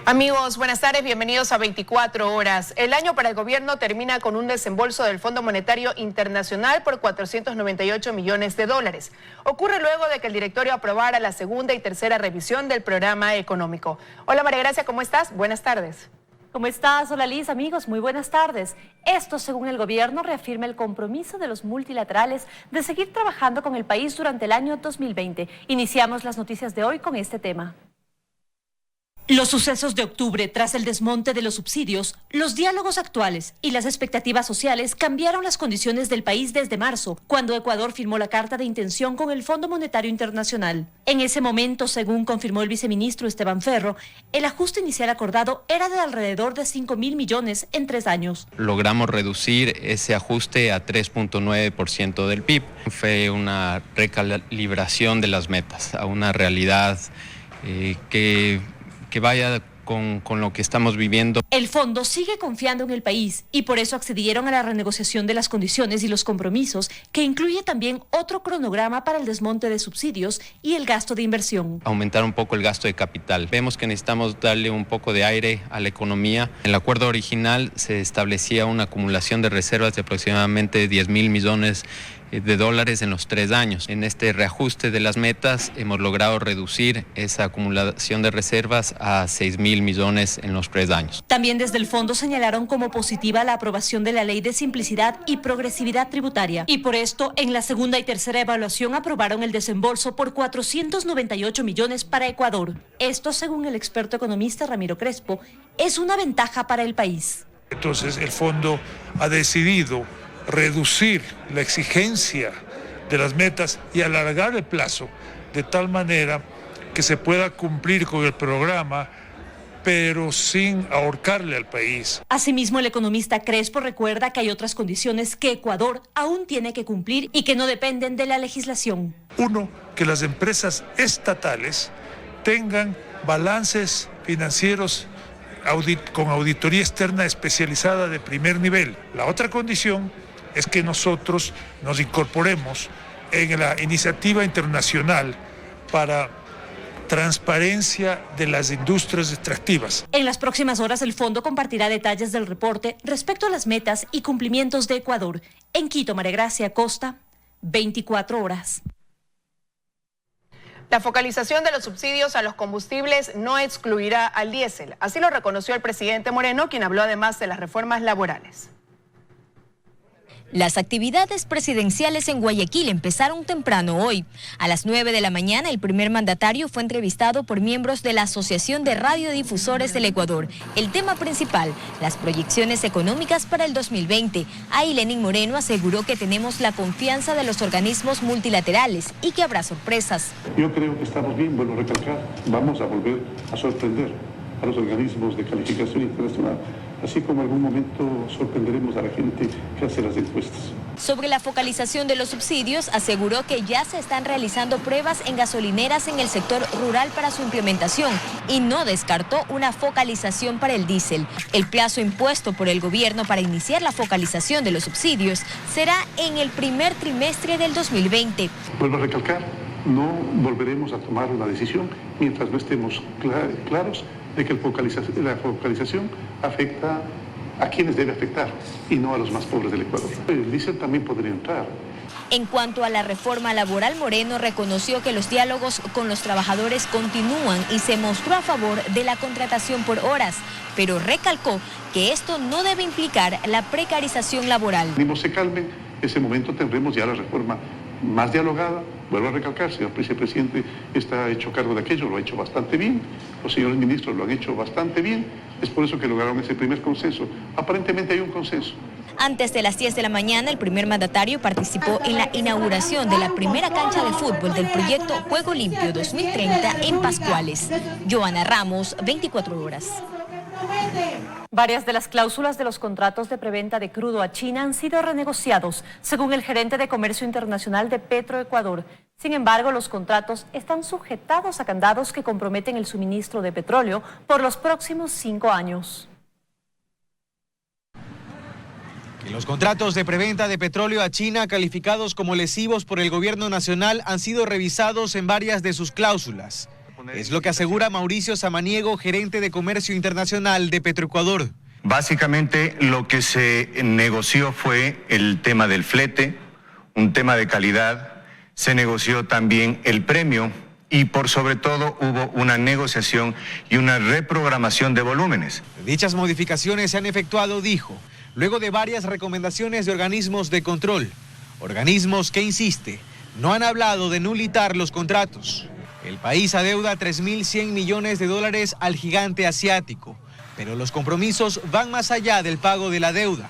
Amigos, buenas tardes, bienvenidos a 24 horas. El año para el gobierno termina con un desembolso del Fondo Monetario Internacional por 498 millones de dólares. Ocurre luego de que el directorio aprobara la segunda y tercera revisión del programa económico. Hola María Gracia, ¿cómo estás? Buenas tardes. ¿Cómo estás? Hola Liz, amigos, muy buenas tardes. Esto, según el gobierno, reafirma el compromiso de los multilaterales de seguir trabajando con el país durante el año 2020. Iniciamos las noticias de hoy con este tema. Los sucesos de octubre, tras el desmonte de los subsidios, los diálogos actuales y las expectativas sociales cambiaron las condiciones del país desde marzo, cuando Ecuador firmó la carta de intención con el Fondo Monetario Internacional. En ese momento, según confirmó el viceministro Esteban Ferro, el ajuste inicial acordado era de alrededor de 5.000 millones en 3 años. Logramos reducir ese ajuste a 3.9% del PIB. Fue una recalibración de las metas a una realidad que vaya con lo que estamos viviendo. El fondo sigue confiando en el país y por eso accedieron a la renegociación de las condiciones y los compromisos, que incluye también otro cronograma para el desmonte de subsidios y el gasto de inversión. Aumentar un poco el gasto de capital. Vemos que necesitamos darle un poco de aire a la economía. En el acuerdo original se establecía una acumulación de reservas de aproximadamente 10.000 millones de dólares en los 3 años. En este reajuste de las metas hemos logrado reducir esa acumulación de reservas a 6.000 millones en los 3 años. También desde el fondo señalaron como positiva la aprobación de la Ley de Simplicidad y Progresividad Tributaria. Y por esto, en la segunda y tercera evaluación aprobaron el desembolso por 498 millones para Ecuador. Esto, según el experto economista Ramiro Crespo, es una ventaja para el país. Entonces el fondo ha decidido reducir la exigencia de las metas y alargar el plazo de tal manera que se pueda cumplir con el programa, pero sin ahorcarle al país. Asimismo, el economista Crespo recuerda que hay otras condiciones que Ecuador aún tiene que cumplir y que no dependen de la legislación. Uno, que las empresas estatales tengan balances financieros con auditoría externa especializada de primer nivel. La otra condición es que nosotros nos incorporemos en la iniciativa internacional para transparencia de las industrias extractivas. En las próximas horas el fondo compartirá detalles del reporte respecto a las metas y cumplimientos de Ecuador. En Quito, María Gracia Costa, 24 horas. La focalización de los subsidios a los combustibles no excluirá al diésel. Así lo reconoció el presidente Moreno, quien habló además de las reformas laborales. Las actividades presidenciales en Guayaquil empezaron temprano hoy. A las 9 de la mañana, el primer mandatario fue entrevistado por miembros de la Asociación de Radiodifusores del Ecuador. El tema principal, las proyecciones económicas para el 2020. Ahí Lenín Moreno aseguró que tenemos la confianza de los organismos multilaterales y que habrá sorpresas. Yo creo que estamos bien, vuelvo a recalcar, vamos a volver a sorprender a los organismos de calificación internacional, así como en algún momento sorprenderemos a la gente que hace las encuestas. Sobre la focalización de los subsidios, aseguró que ya se están realizando pruebas en gasolineras en el sector rural para su implementación y no descartó una focalización para el diésel. El plazo impuesto por el gobierno para iniciar la focalización de los subsidios será en el primer trimestre del 2020. Vuelvo a recalcar, no volveremos a tomar una decisión mientras no estemos claros de que la focalización afecta a quienes debe afectar y no a los más pobres del Ecuador. El diésel también podría entrar. En cuanto a la reforma laboral, Moreno reconoció que los diálogos con los trabajadores continúan y se mostró a favor de la contratación por horas, pero recalcó que esto no debe implicar la precarización laboral. Cuando se calmen, en ese momento tendremos ya la reforma más dialogada. Vuelvo a recalcar, señor vicepresidente está hecho cargo de aquello, lo ha hecho bastante bien, los señores ministros lo han hecho bastante bien, es por eso que lograron ese primer consenso. Aparentemente hay un consenso. Antes de las 10 de la mañana, el primer mandatario participó en la inauguración de la primera cancha de fútbol del proyecto Juego Limpio 2030 en Pascuales. Joana Ramos, 24 horas. Varias de las cláusulas de los contratos de preventa de crudo a China han sido renegociados, según el gerente de Comercio Internacional de Petroecuador. Sin embargo, los contratos están sujetados a candados que comprometen el suministro de petróleo por los próximos 5 años. Los contratos de preventa de petróleo a China, calificados como lesivos por el gobierno nacional, han sido revisados en varias de sus cláusulas. Es lo que asegura Mauricio Samaniego, gerente de Comercio Internacional de Petroecuador. Básicamente lo que se negoció fue el tema del flete, un tema de calidad, se negoció también el premio y por sobre todo hubo una negociación y una reprogramación de volúmenes. Dichas modificaciones se han efectuado, dijo, luego de varias recomendaciones de organismos de control. Organismos que, insiste, no han hablado de nulitar los contratos. El país adeuda $3.100 millones al gigante asiático, pero los compromisos van más allá del pago de la deuda.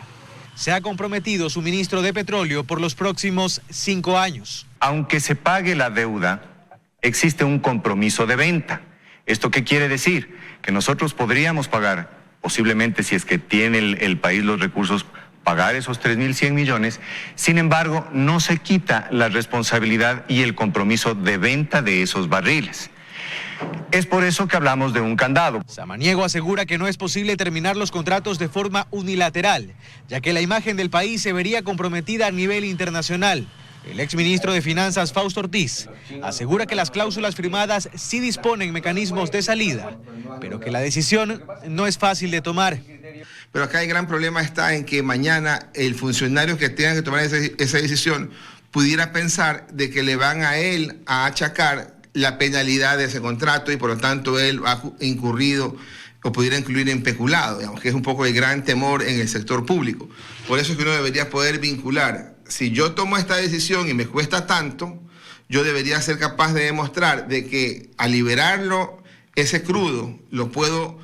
Se ha comprometido suministro de petróleo por los próximos 5 años. Aunque se pague la deuda, existe un compromiso de venta. ¿Esto qué quiere decir? Que nosotros podríamos pagar, posiblemente si es que tiene el país los recursos, pagar esos 3.100 millones, sin embargo, no se quita la responsabilidad y el compromiso de venta de esos barriles. Es por eso que hablamos de un candado. Samaniego asegura que no es posible terminar los contratos de forma unilateral, ya que la imagen del país se vería comprometida a nivel internacional. El exministro de Finanzas, Fausto Ortiz, asegura que las cláusulas firmadas sí disponen mecanismos de salida, pero que la decisión no es fácil de tomar. Pero acá el gran problema está en que mañana el funcionario que tenga que tomar esa decisión pudiera pensar de que le van a él a achacar la penalidad de ese contrato y por lo tanto él ha incurrido o pudiera incluir en peculado, digamos, que es un poco el gran temor en el sector público. Por eso es que uno debería poder vincular. Si yo tomo esta decisión y me cuesta tanto, yo debería ser capaz de demostrar de que al liberarlo, ese crudo, puedo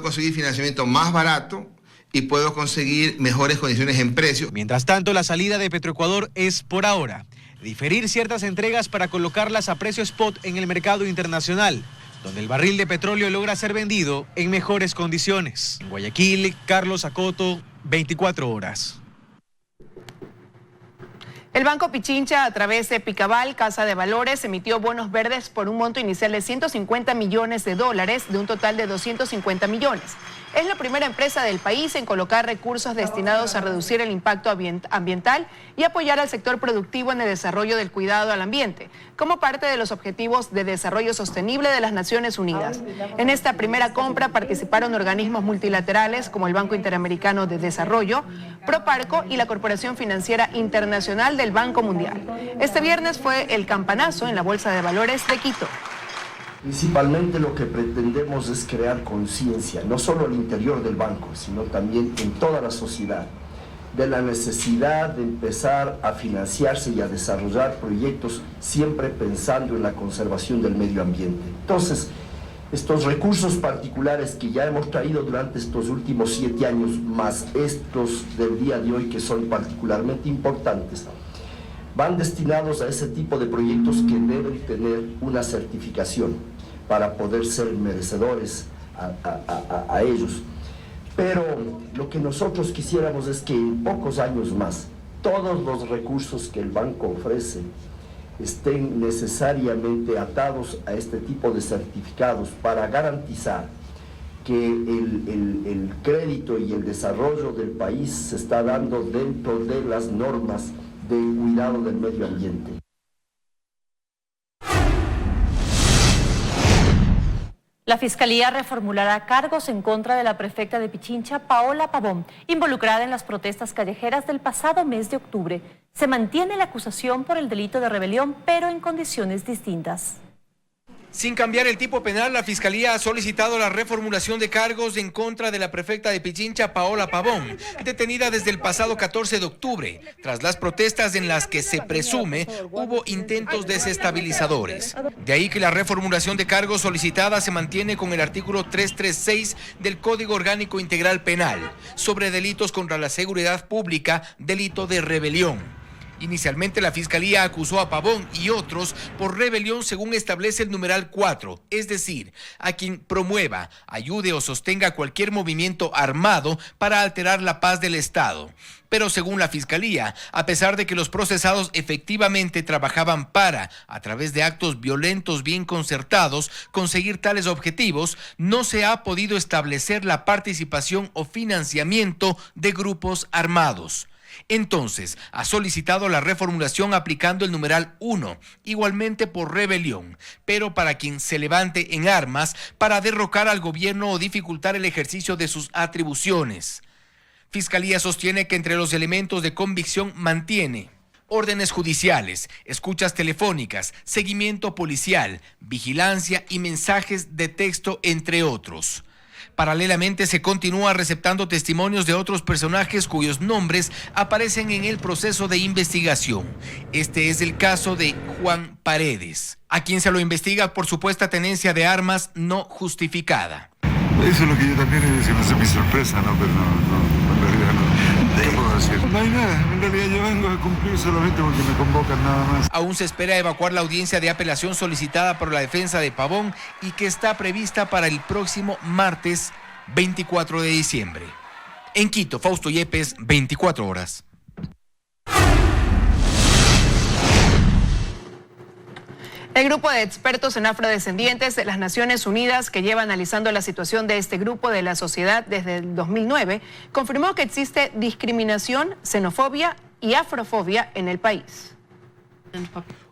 conseguir financiamiento más barato y puedo conseguir mejores condiciones en precio. Mientras tanto, la salida de Petroecuador es, por ahora, diferir ciertas entregas para colocarlas a precio spot en el mercado internacional, donde el barril de petróleo logra ser vendido en mejores condiciones. En Guayaquil, Carlos Acoto, 24 horas. El Banco Pichincha, a través de Picabal, Casa de Valores, emitió bonos verdes por un monto inicial de $150 millones de un total de 250 millones. Es la primera empresa del país en colocar recursos destinados a reducir el impacto ambiental y apoyar al sector productivo en el desarrollo del cuidado al ambiente, como parte de los Objetivos de Desarrollo Sostenible de las Naciones Unidas. En esta primera compra participaron organismos multilaterales como el Banco Interamericano de Desarrollo, Proparco y la Corporación Financiera Internacional del Banco Mundial. Este viernes fue el campanazo en la Bolsa de Valores de Quito. Principalmente lo que pretendemos es crear conciencia, no solo al interior del banco, sino también en toda la sociedad, de la necesidad de empezar a financiarse y a desarrollar proyectos siempre pensando en la conservación del medio ambiente. Entonces, estos recursos particulares que ya hemos traído durante estos últimos 7 años, más estos del día de hoy que son particularmente importantes, van destinados a ese tipo de proyectos que deben tener una certificación para poder ser merecedores a ellos. Pero lo que nosotros quisiéramos es que en pocos años más, todos los recursos que el banco ofrece estén necesariamente atados a este tipo de certificados para garantizar que el crédito y el desarrollo del país se está dando dentro de las normas de cuidado del medio ambiente. La Fiscalía reformulará cargos en contra de la prefecta de Pichincha, Paola Pavón, involucrada en las protestas callejeras del pasado mes de octubre. Se mantiene la acusación por el delito de rebelión, pero en condiciones distintas. Sin cambiar el tipo penal, la Fiscalía ha solicitado la reformulación de cargos en contra de la prefecta de Pichincha, Paola Pavón, detenida desde el pasado 14 de octubre, tras las protestas en las que se presume hubo intentos desestabilizadores. De ahí que la reformulación de cargos solicitada se mantiene con el artículo 336 del Código Orgánico Integral Penal, sobre delitos contra la seguridad pública, delito de rebelión. Inicialmente la Fiscalía acusó a Pavón y otros por rebelión según establece el numeral 4, es decir, a quien promueva, ayude o sostenga cualquier movimiento armado para alterar la paz del Estado. Pero según la Fiscalía, a pesar de que los procesados efectivamente trabajaban para, a través de actos violentos bien concertados, conseguir tales objetivos, no se ha podido establecer la participación o financiamiento de grupos armados. Entonces, ha solicitado la reformulación aplicando el numeral 1, igualmente por rebelión, pero para quien se levante en armas para derrocar al gobierno o dificultar el ejercicio de sus atribuciones. Fiscalía sostiene que entre los elementos de convicción mantiene órdenes judiciales, escuchas telefónicas, seguimiento policial, vigilancia y mensajes de texto, entre otros. Paralelamente se continúa receptando testimonios de otros personajes cuyos nombres aparecen en el proceso de investigación. Este es el caso de Juan Paredes, a quien se lo investiga por supuesta tenencia de armas no justificada. Eso es lo que yo también se me hace mi sorpresa, ¿no? Pero no, en realidad no. ¿Qué puedo decir? No hay nada, en realidad yo vengo a cumplir solamente porque me convocan nada más. Aún se espera evacuar la audiencia de apelación solicitada por la defensa de Pavón y que está prevista para el próximo martes 24 de diciembre. En Quito, Fausto Yepes, 24 horas. El grupo de expertos en afrodescendientes de las Naciones Unidas, que lleva analizando la situación de este grupo de la sociedad desde el 2009, confirmó que existe discriminación, xenofobia y afrofobia en el país.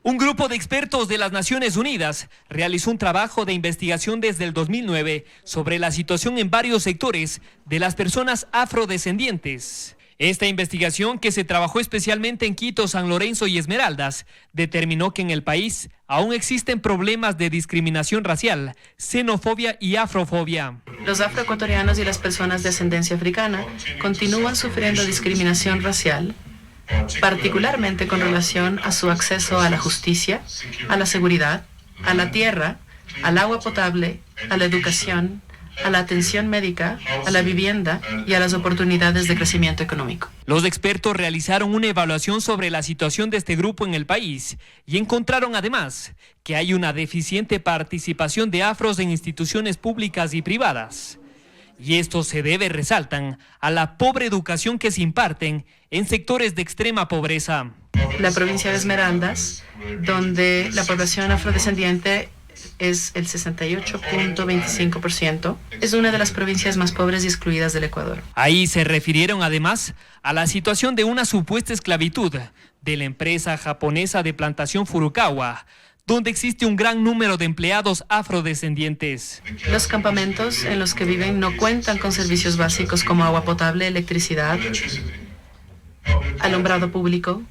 Un grupo de expertos de las Naciones Unidas realizó un trabajo de investigación desde el 2009 sobre la situación en varios sectores de las personas afrodescendientes. Esta investigación, que se trabajó especialmente en Quito, San Lorenzo y Esmeraldas, determinó que en el país aún existen problemas de discriminación racial, xenofobia y afrofobia. Los afroecuatorianos y las personas de ascendencia africana continúan sufriendo discriminación racial, particularmente con relación a su acceso a la justicia, a la seguridad, a la tierra, al agua potable, a la educación, a la atención médica, a la vivienda y a las oportunidades de crecimiento económico. Los expertos realizaron una evaluación sobre la situación de este grupo en el país y encontraron además que hay una deficiente participación de afros en instituciones públicas y privadas. Y esto se debe, resaltan, a la pobre educación que se imparten en sectores de extrema pobreza. La provincia de Esmeraldas, donde la población afrodescendiente es el 68.25%, es una de las provincias más pobres y excluidas del Ecuador. Ahí se refirieron además a la situación de una supuesta esclavitud de la empresa japonesa de plantación Furukawa, donde existe un gran número de empleados afrodescendientes. Los campamentos en los que viven no cuentan con servicios básicos como agua potable, electricidad, alumbrado público,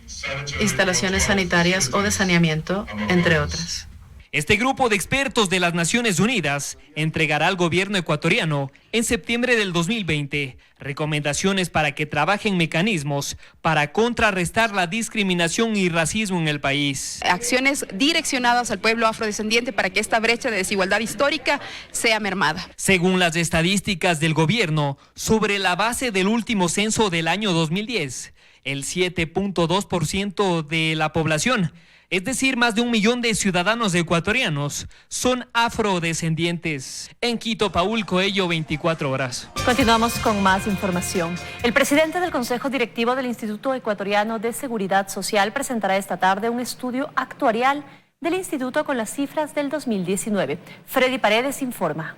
instalaciones sanitarias o de saneamiento, entre otras. Este grupo de expertos de las Naciones Unidas entregará al gobierno ecuatoriano en septiembre del 2020 recomendaciones para que trabajen mecanismos para contrarrestar la discriminación y racismo en el país. Acciones direccionadas al pueblo afrodescendiente para que esta brecha de desigualdad histórica sea mermada. Según las estadísticas del gobierno, sobre la base del último censo del año 2010, el 7.2% de la población, es decir, más de 1 millón de ciudadanos ecuatorianos, son afrodescendientes. En Quito, Paul Coello, 24 horas. Continuamos con más información. El presidente del Consejo Directivo del Instituto Ecuatoriano de Seguridad Social presentará esta tarde un estudio actuarial del instituto con las cifras del 2019. Freddy Paredes informa.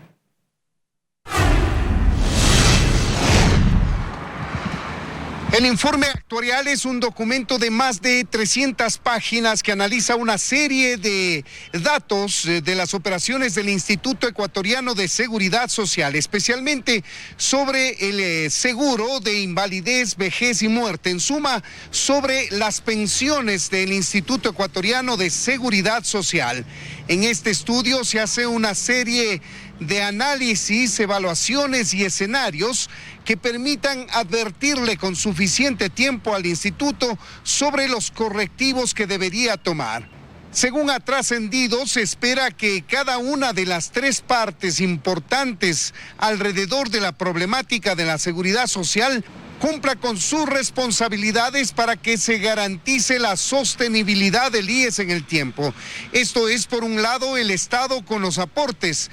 El informe actuarial es un documento de más de 300 páginas que analiza una serie de datos de las operaciones del Instituto Ecuatoriano de Seguridad Social, especialmente sobre el seguro de invalidez, vejez y muerte. En suma, sobre las pensiones del Instituto Ecuatoriano de Seguridad Social. En este estudio se hace una serie de análisis, evaluaciones y escenarios que permitan advertirle con suficiente tiempo al instituto sobre los correctivos que debería tomar. Según ha trascendido, se espera que cada una de las 3 partes importantes alrededor de la problemática de la seguridad social cumpla con sus responsabilidades para que se garantice la sostenibilidad del IES en el tiempo. Esto es, por un lado, el Estado con los aportes,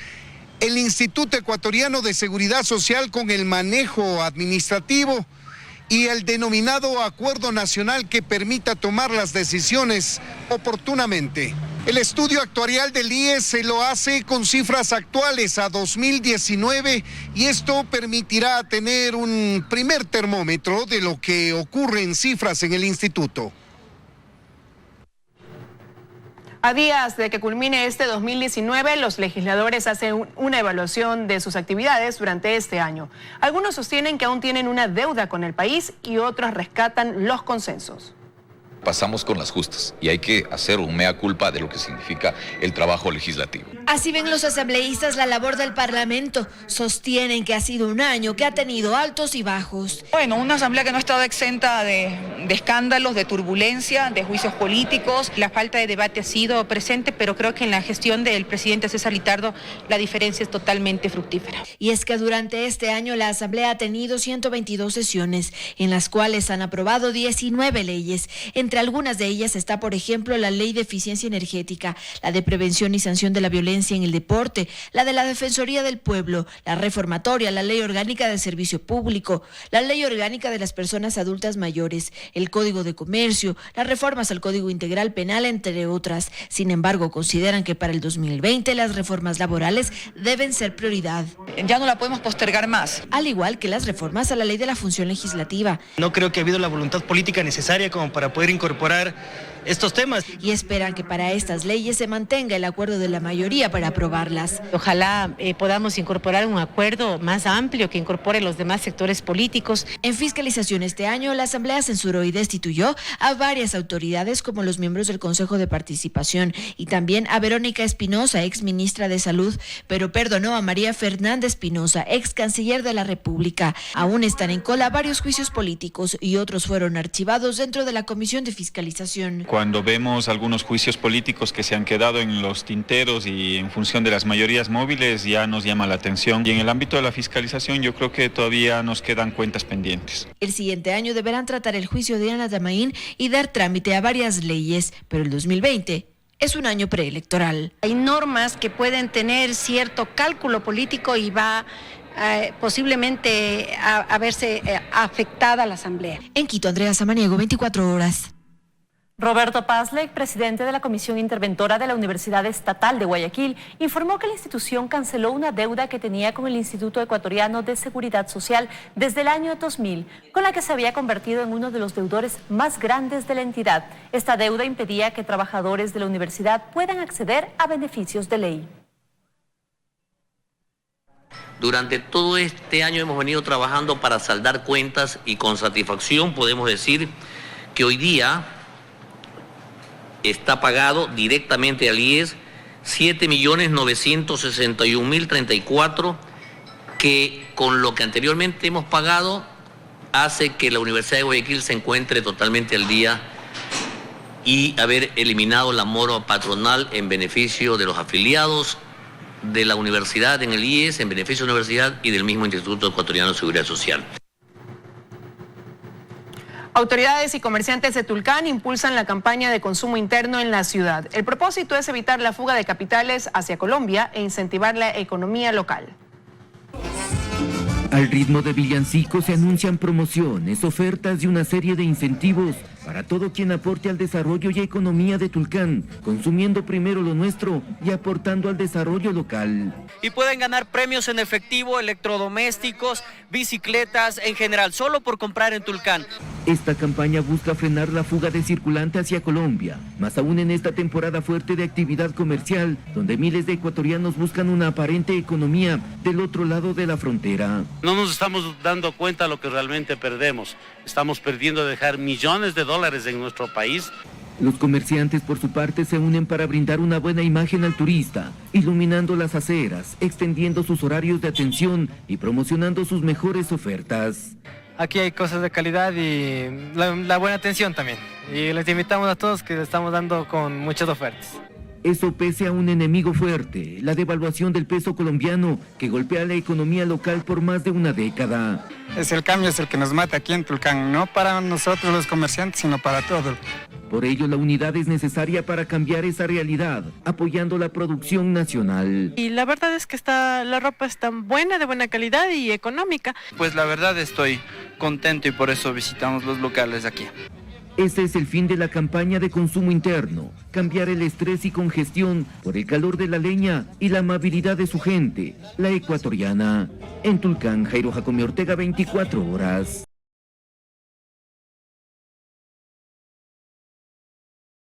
el Instituto Ecuatoriano de Seguridad Social con el manejo administrativo y el denominado acuerdo nacional que permita tomar las decisiones oportunamente. El estudio actuarial del IES se lo hace con cifras actuales a 2019 y esto permitirá tener un primer termómetro de lo que ocurre en cifras en el instituto. A días de que culmine este 2019, los legisladores hacen una evaluación de sus actividades durante este año. Algunos sostienen que aún tienen una deuda con el país y otros rescatan los consensos. Pasamos con las justas y hay que hacer un mea culpa de lo que significa el trabajo legislativo. Así ven los asambleístas la labor del Parlamento. Sostienen que ha sido un año que ha tenido altos y bajos. Bueno, una asamblea que no ha estado exenta de escándalos, de turbulencia, de juicios políticos. La falta de debate ha sido presente, pero creo que en la gestión del presidente César Litardo la diferencia es totalmente fructífera. Y es que durante este año la asamblea ha tenido 122 sesiones, en las cuales han aprobado 19 leyes. Entre algunas de ellas está, por ejemplo, la Ley de Eficiencia Energética, la de Prevención y Sanción de la Violencia en el Deporte, la de la Defensoría del Pueblo, la reformatoria, la Ley Orgánica de Servicio Público, la Ley Orgánica de las Personas Adultas Mayores, el Código de Comercio, las reformas al Código Integral Penal, entre otras. Sin embargo, consideran que para el 2020 las reformas laborales deben ser prioridad. Ya no la podemos postergar más. Al igual que las reformas a la Ley de la Función Legislativa. No creo que ha habido la voluntad política necesaria como para poder incorporar estos temas. Y esperan que para estas leyes se mantenga el acuerdo de la mayoría para aprobarlas. Ojalá podamos incorporar un acuerdo más amplio que incorpore los demás sectores políticos. En fiscalización este año, la Asamblea censuró y destituyó a varias autoridades como los miembros del Consejo de Participación y también a Verónica Espinosa, ex ministra de Salud, pero perdonó a María Fernanda Espinosa, ex canciller de la República. Aún están en cola varios juicios políticos y otros fueron archivados dentro de la Comisión de Fiscalización. Cuando vemos algunos juicios políticos que se han quedado en los tinteros y en función de las mayorías móviles, ya nos llama la atención. Y en el ámbito de la fiscalización yo creo que todavía nos quedan cuentas pendientes. El siguiente año deberán tratar el juicio de Ana Damaín y dar trámite a varias leyes, pero el 2020 es un año preelectoral. Hay normas que pueden tener cierto cálculo político y va posiblemente a verse afectada la Asamblea. En Quito, Andrea Samaniego, 24 horas. Roberto Pazlek, presidente de la Comisión Interventora de la Universidad Estatal de Guayaquil, informó que la institución canceló una deuda que tenía con el Instituto Ecuatoriano de Seguridad Social desde el año 2000, con la que se había convertido en uno de los deudores más grandes de la entidad. Esta deuda impedía que trabajadores de la universidad puedan acceder a beneficios de ley. Durante todo este año hemos venido trabajando para saldar cuentas y con satisfacción podemos decir que hoy día está pagado directamente al IES 7.961.034, que con lo que anteriormente hemos pagado hace que la Universidad de Guayaquil se encuentre totalmente al día y haber eliminado la mora patronal en beneficio de los afiliados de la universidad en el IES, en beneficio de la universidad y del mismo Instituto Ecuatoriano de Seguridad Social. Autoridades y comerciantes de Tulcán impulsan la campaña de consumo interno en la ciudad. El propósito es evitar la fuga de capitales hacia Colombia e incentivar la economía local. Al ritmo de villancicos se anuncian promociones, ofertas y una serie de incentivos para todo quien aporte al desarrollo y economía de Tulcán, consumiendo primero lo nuestro y aportando al desarrollo local. Y pueden ganar premios en efectivo, electrodomésticos, bicicletas, en general, solo por comprar en Tulcán. Esta campaña busca frenar la fuga de circulante hacia Colombia, más aún en esta temporada fuerte de actividad comercial, donde miles de ecuatorianos buscan una aparente economía del otro lado de la frontera. No nos estamos dando cuenta de lo que realmente perdemos. Estamos perdiendo de dejar millones de dólares en nuestro país. Los comerciantes por su parte se unen para brindar una buena imagen al turista, iluminando las aceras, extendiendo sus horarios de atención y promocionando sus mejores ofertas. Aquí hay cosas de calidad y la buena atención también. Y les invitamos a todos que estamos dando con muchas ofertas. Eso pese a un enemigo fuerte, la devaluación del peso colombiano que golpea la economía local por más de una década. El cambio es el que nos mata aquí en Tulcán, no para nosotros los comerciantes, sino para todos. Por ello, la unidad es necesaria para cambiar esa realidad, apoyando la producción nacional. Y la verdad es que la ropa está buena, de buena calidad y económica. Pues la verdad estoy contento y por eso visitamos los locales aquí. Ese es el fin de la campaña de consumo interno, cambiar el estrés y congestión por el calor de la leña y la amabilidad de su gente, la ecuatoriana. En Tulcán, Jairo Jacome Ortega, 24 horas.